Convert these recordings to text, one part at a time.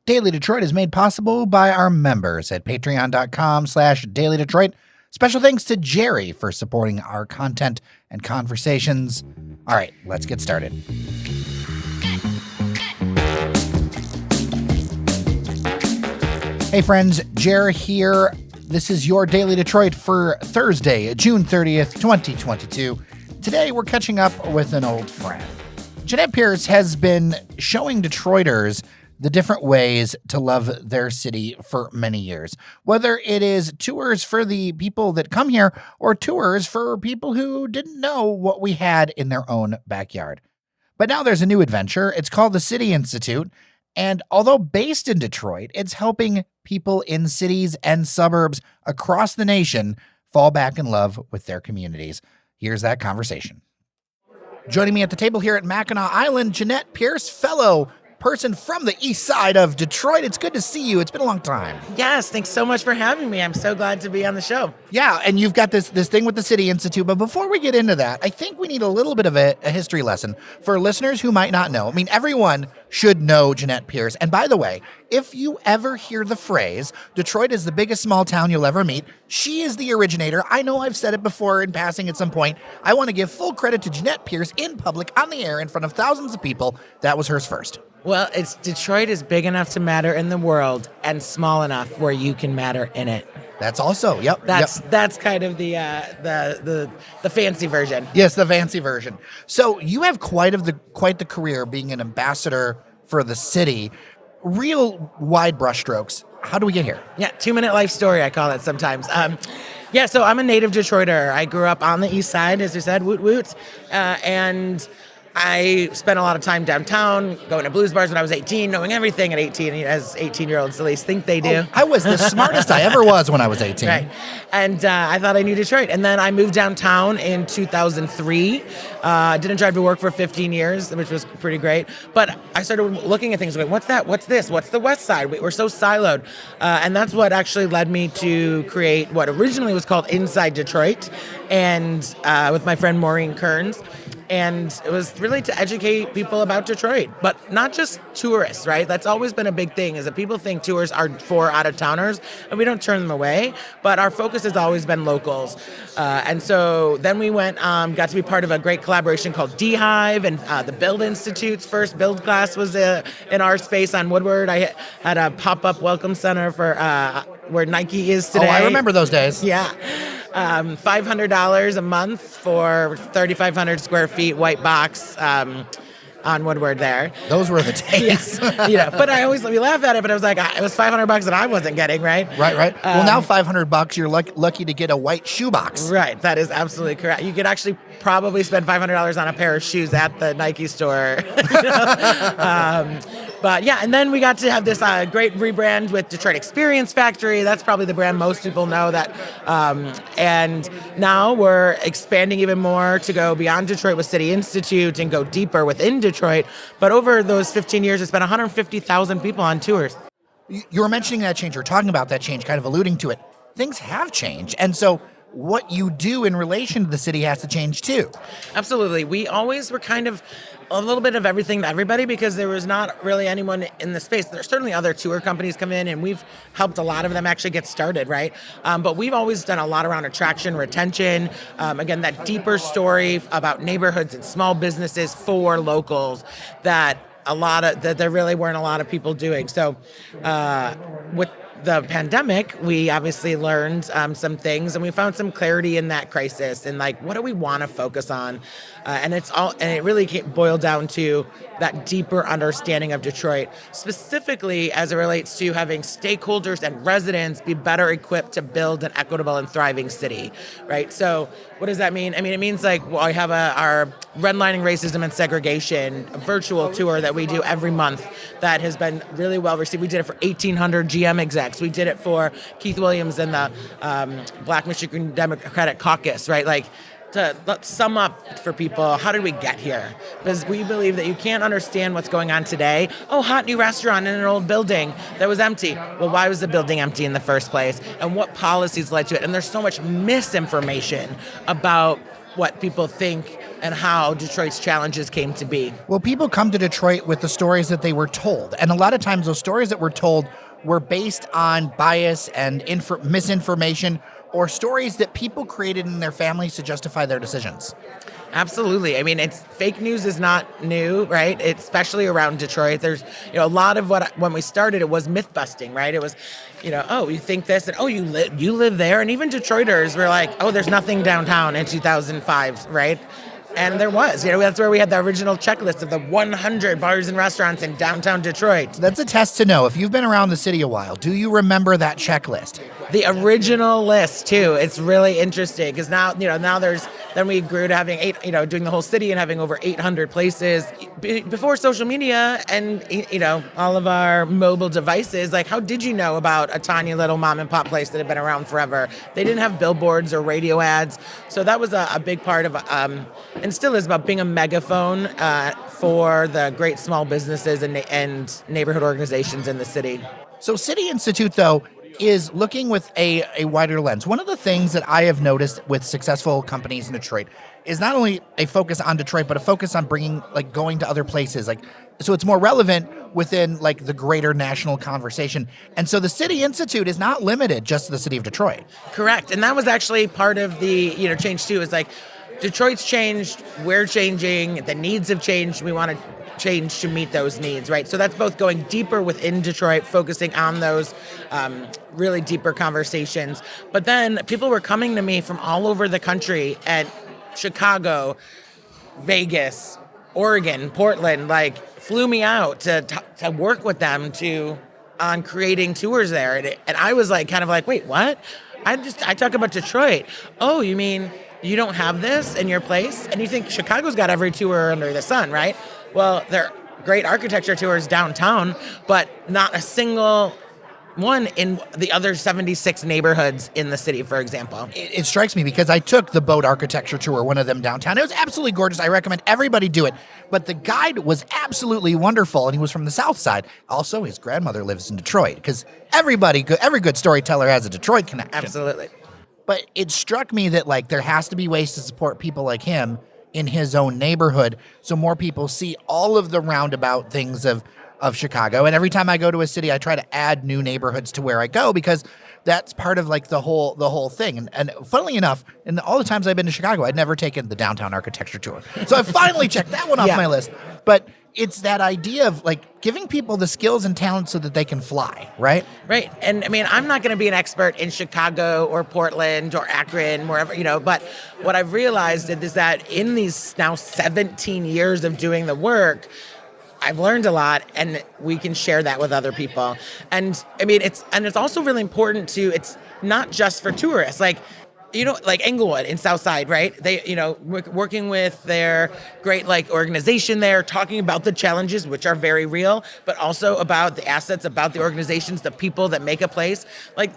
Daily Detroit is made possible by our members at patreon.com/Daily Detroit. Special thanks to Jerry for supporting our content and conversations. All right, let's get started. Hey friends, Jer here. This is your Daily Detroit for Thursday, June 30th, 2022. Today we're catching up with an old friend. Jeanette Pierce has been showing Detroiters the different ways to love their city for many years, whether it is tours for the people that come here or tours for people who didn't know what we had in their own backyard. But now there's a new adventure. It's called the City Institute. And although based in Detroit, it's helping people in cities and suburbs across the nation fall back in love with their communities. Here's that conversation. Joining me at the table here at Mackinac Island, Jeanette Pierce, fellow person from the east side of Detroit. It's good to see you. It's been a long time. Yes, thanks so much for having me. I'm so glad to be on the show. Yeah, and you've got this thing with the City Institute. But before we get into that, I think we need a little bit of a history lesson for listeners who might not know. I mean, everyone should know Jeanette Pierce. And by the way, if you ever hear the phrase, Detroit is the biggest small town you'll ever meet, she is the originator. I know I've said it before in passing at some point. I want to give full credit to Jeanette Pierce in public, on the air, in front of thousands of people. That was hers first. Well, Detroit is big enough to matter in the world and small enough where you can matter in it. That's also, That's kind of the fancy version. Yes, the fancy version. So you have quite the career being an ambassador for the city. Real wide brushstrokes. How do we get here? Yeah, 2-minute life story, I call it sometimes. So I'm a native Detroiter. I grew up on the east side, as you said, woot woot, and I spent a lot of time downtown, going to blues bars when I was 18, knowing everything at 18, as 18-year-olds at least think they do. Oh, I was the smartest I ever was when I was 18. Right. And I thought I knew Detroit. And then I moved downtown in 2003. Didn't drive to work for 15 years, which was pretty great. But I started looking at things, going, what's that? What's this? What's the West Side? We're so siloed. And that's what actually led me to create what originally was called Inside Detroit, and with my friend Maureen Kearns. And it was really to educate people about Detroit, but not just tourists, right? That's always been a big thing, is that people think tours are for out-of-towners, and we don't turn them away, but our focus has always been locals. And so then we got to be part of a great collaboration called D-Hive, and the Build Institute's first build class was in our space on Woodward. I had a pop-up welcome center for where Nike is today. Oh, I remember those days. Yeah. $500 a month for 3,500 square feet, white box on Woodward there. Those were the days. But we laugh at it, but it was like, it was $500 that I wasn't getting, right? Right. Well, now $500, you're lucky to get a white shoebox. Right, that is absolutely correct. You could actually probably spend $500 on a pair of shoes at the Nike store. But yeah, and then we got to have this great rebrand with Detroit Experience Factory. That's probably the brand most people know that. And now we're expanding even more to go beyond Detroit with City Institute and go deeper within Detroit. But over those 15 years, it's been 150,000 people on tours. You were mentioning that change, or talking about that change, kind of alluding to it. Things have changed. And so what you do in relation to the city has to change too. Absolutely. We always were kind of a little bit of everything to everybody, because there was not really anyone in the space. There's certainly other tour companies come in, and we've helped a lot of them actually get started, right? But we've always done a lot around attraction, retention, again, that deeper story about neighborhoods and small businesses for locals that there really weren't a lot of people doing. So with the pandemic, we obviously learned some things, and we found some clarity in that crisis, and like, what do we want to focus on? And it really boiled down to that deeper understanding of Detroit, specifically as it relates to having stakeholders and residents be better equipped to build an equitable and thriving city, right? So what does that mean? I mean, it means like, I have our redlining racism and segregation, a virtual tour that we do every month that has been really well received. We did it for 1,800 GM execs. We did it for Keith Williams and the Black Michigan Democratic Caucus, right? Like, let's sum up for people, how did we get here? Because we believe that you can't understand what's going on today. Oh, hot new restaurant in an old building that was empty. Well, why was the building empty in the first place? And what policies led to it? And there's so much misinformation about what people think and how Detroit's challenges came to be. Well, people come to Detroit with the stories that they were told. And a lot of times those stories that were told were based on bias and misinformation, or stories that people created in their families to justify their decisions. Absolutely. I mean, fake news is not new, right? Especially around Detroit. There's, a lot of when we started, it was myth busting, right? It was, oh, you think this, and oh, you live there, and even Detroiters were like, oh, there's nothing downtown in 2005, right? And there was, that's where we had the original checklist of the 100 bars and restaurants in downtown Detroit. That's a test to know. If you've been around the city a while, do you remember that checklist? The original list too. It's really interesting because now then we grew to having doing the whole city and having over 800 places. Before social media and all of our mobile devices, like how did you know about a tiny little mom and pop place that had been around forever? They didn't have billboards or radio ads, so that was a big part of and still is about being a megaphone for the great small businesses and neighborhood organizations in the city. So City Institute, though, is looking with a wider lens. One of the things that I have noticed with successful companies in Detroit is not only a focus on Detroit, but a focus on going to other places. So it's more relevant within the greater national conversation. And so the City Institute is not limited just to the city of Detroit. Correct. And that was actually part of the, change too, is Detroit's changed, we're changing, the needs have changed, we want to change to meet those needs, right? So that's both going deeper within Detroit, focusing on those really deeper conversations. But then people were coming to me from all over the country, at Chicago, Vegas, Oregon, Portland, flew me out to work with them on creating tours there. And I was wait, what? I talk about Detroit. Oh, you mean you don't have this in your place? And you think Chicago's got every tour under the sun, right? Well, there are great architecture tours downtown, but not a single one in the other 76 neighborhoods in the city, for example. It strikes me because I took the boat architecture tour, one of them downtown. It was absolutely gorgeous. I recommend everybody do it. But the guide was absolutely wonderful, and he was from the South Side. Also, his grandmother lives in Detroit, because every good storyteller has a Detroit connection. Absolutely. But it struck me that there has to be ways to support people like him in his own neighborhood, so more people see all of the roundabout things of Chicago. And every time I go to a city, I try to add new neighborhoods to where I go, because that's part of the whole thing. And funnily enough, in all the times I've been to Chicago, I'd never taken the downtown architecture tour. So I finally checked that one off my list. But it's that idea of giving people the skills and talents so that they can fly, right? Right. And I mean, I'm not going to be an expert in Chicago or Portland or Akron, wherever, but what I've realized is that in these now 17 years of doing the work, I've learned a lot, and we can share that with other people. And I mean, it's also really important it's not just for tourists. Englewood in Southside, right? They, working with their great organization there, talking about the challenges, which are very real, but also about the assets, about the organizations, the people that make a place.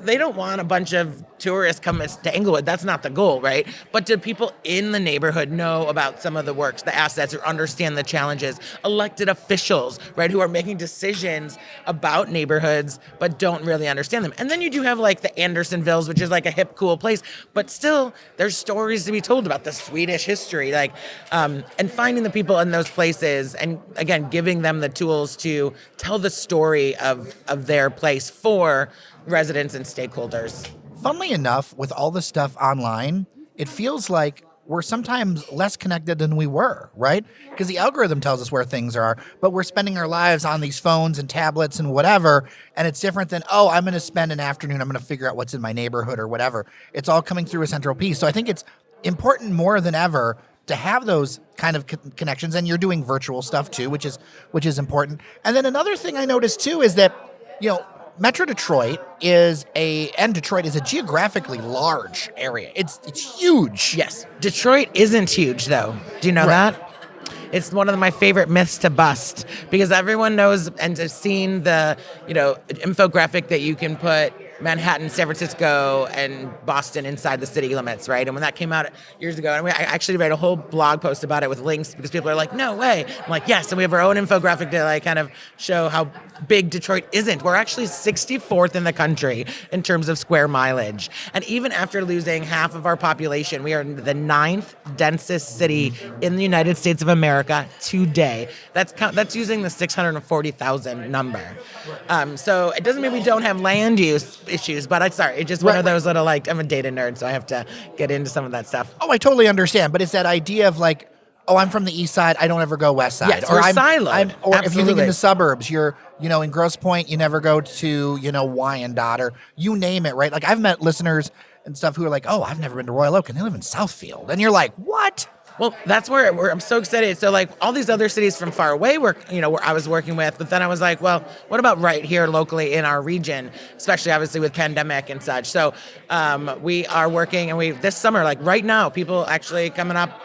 They don't want a bunch of tourists coming to Englewood. That's not the goal, right? But do people in the neighborhood know about some of the works, the assets, or understand the challenges? Elected officials, right, who are making decisions about neighborhoods, but don't really understand them. And then you do have the Andersonvilles, which is a hip, cool place, but still, there's stories to be told about the Swedish history, and finding the people in those places, and again, giving them the tools to tell the story of their place for residents and stakeholders. Funnily enough, with all the stuff online, it feels like we're sometimes less connected than we were, right? Because the algorithm tells us where things are, but we're spending our lives on these phones and tablets and whatever, and it's different than, I'm going to spend an afternoon, I'm going to figure out what's in my neighborhood or whatever. It's all coming through a central piece. So I think it's important more than ever to have those kind of connections, and you're doing virtual stuff too, which is important. And then another thing I noticed too is that, Metro Detroit and Detroit is a geographically large area. It's huge. Yes. Detroit isn't huge, though. Do you know that? It's one of my favorite myths to bust, because everyone knows and has seen the, infographic that you can put Manhattan, San Francisco, and Boston inside the city limits, right? And when that came out years ago, and I actually wrote a whole blog post about it with links because people are like, no way. I'm like, yes, and we have our own infographic to like kind of show how big Detroit isn't. We're actually 64th in the country in terms of square mileage. And even after losing half of our population, we are the 9th densest city in the United States of America today. That's using the 640,000 number. So it doesn't mean we don't have land use issues, but it's just one of those little, like, I'm a data nerd, so I have to get into some of that stuff. Oh, I totally understand, but it's that idea of like, oh, I'm from the east side, I don't ever go west side. Yes, or siloed. Or if you think in the suburbs, you're, in Grosse Pointe, you never go to, Wyandotte, or you name it, right? Like, I've met listeners and stuff who are like, oh, I've never been to Royal Oak, and they live in Southfield. And you're like, what? Well, that's where I'm so excited. So, like, all these other cities from far away where I was working with, but then I was like, well, what about right here locally in our region, especially obviously with pandemic and such. So we are working, and this summer, like right now, people actually coming up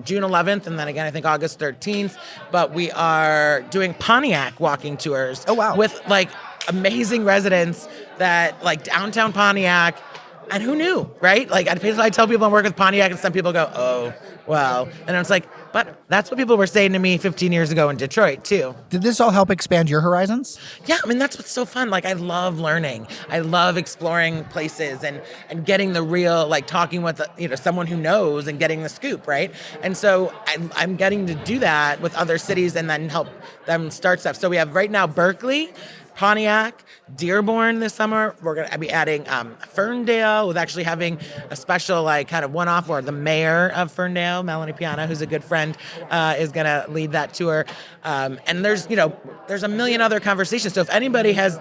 June 11th, and then again, I think August 13th, but we are doing Pontiac walking tours. Oh, wow. With like amazing residents that like downtown Pontiac. And who knew, right? Like, I tell people I work with Pontiac, and some people go, oh, well. And it's like, but that's what people were saying to me 15 years ago in Detroit, too. Did this all help expand your horizons? Yeah, I mean, that's what's so fun. Like, I love learning. I love exploring places and getting the real, like, talking with, someone who knows and getting the scoop, right? And so I'm getting to do that with other cities and then help them start stuff. So we have right now Berkeley, Pontiac, Dearborn this summer. We're going to be adding Ferndale, with actually having a special like kind of one-off where the mayor of Ferndale, Melanie Piana, who's a good friend, is going to lead that tour. And there's a million other conversations. So if anybody has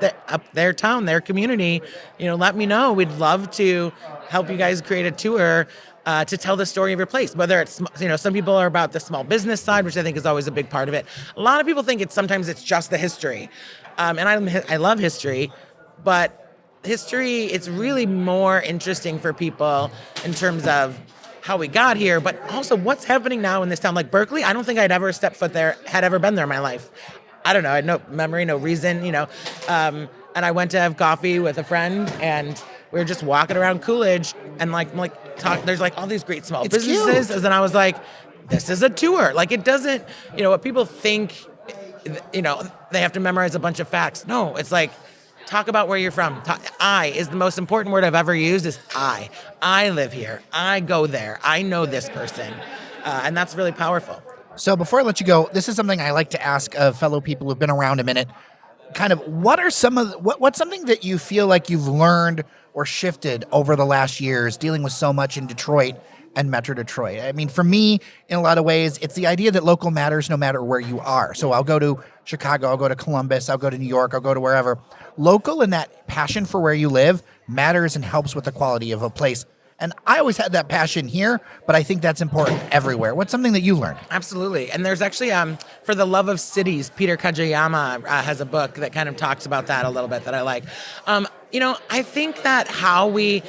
their town, their community, let me know. We'd love to help you guys create a tour to tell the story of your place. Whether it's, some people are about the small business side, which I think is always a big part of it. A lot of people think sometimes it's just the history. And I love history, but history, it's really more interesting for people in terms of how we got here, but also what's happening now in this town. Like Berkeley, I don't think I'd ever stepped foot there, had ever been there in my life. I don't know, I had no memory, no reason, and I went to have coffee with a friend, and we were just walking around Coolidge, and there's like all these great small businesses, cute. And then I was like, this is a tour. Like, it doesn't, what people think, they have to memorize a bunch of facts. No, it's like, talk about where you're from. I is the most important word I've ever used is I. I live here. I go there. I know this person. And that's really powerful. So before I let you go, this is something I like to ask of fellow people who've been around a minute. Kind of, what's something that you feel like you've learned or shifted over the last years dealing with so much in Detroit and Metro Detroit? I mean, for me, in a lot of ways, it's the idea that local matters no matter where you are. So I'll go to Chicago, I'll go to Columbus, I'll go to New York, I'll go to wherever. Local and that passion for where you live matters and helps with the quality of a place. And I always had that passion here, but I think that's important everywhere. What's something that you learned? Absolutely. And there's actually, For the Love of Cities, Peter Kajiyama has a book that kind of talks about that a little bit that I like. I think that how we...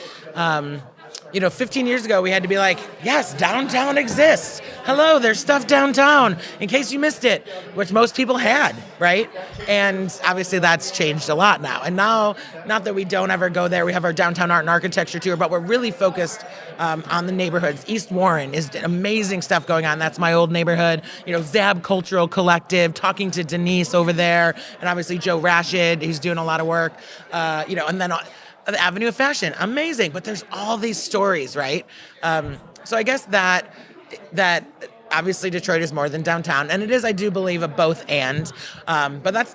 15 years ago, we had to be like, yes, downtown exists. Hello, there's stuff downtown, in case you missed it, which most people had, right? And obviously that's changed a lot now. And now, not that we don't ever go there, we have our downtown art and architecture tour, but we're really focused on the neighborhoods. East Warren is amazing stuff going on. That's my old neighborhood. Zab Cultural Collective, talking to Denise over there, and obviously Joe Rashid, who's doing a lot of work, and then... the Avenue of Fashion, amazing, but there's all these stories, right? So I guess that obviously Detroit is more than downtown, and it is, I do believe, a both and. But that's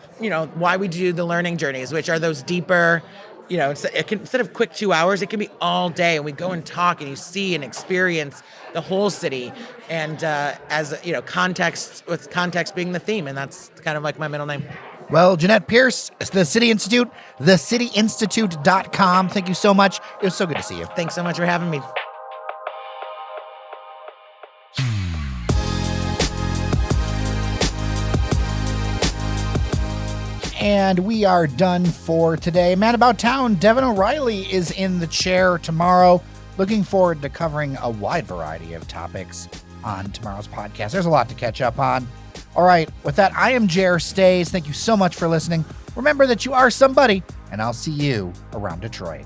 why we do the learning journeys, which are those deeper. Instead of quick 2 hours, it can be all day, and we go and talk, and you see and experience the whole city, and context, with context being the theme, and that's kind of like my middle name. Well, Jeanette Pierce, the City Institute, thecityinstitute.com. Thank you so much. It was so good to see you. Thanks so much for having me. And we are done for today. Man About Town, Devin O'Reilly is in the chair tomorrow. Looking forward to covering a wide variety of topics on tomorrow's podcast. There's a lot to catch up on. All right, with that, I am Jer Stays. Thank you so much for listening. Remember that you are somebody, and I'll see you around Detroit.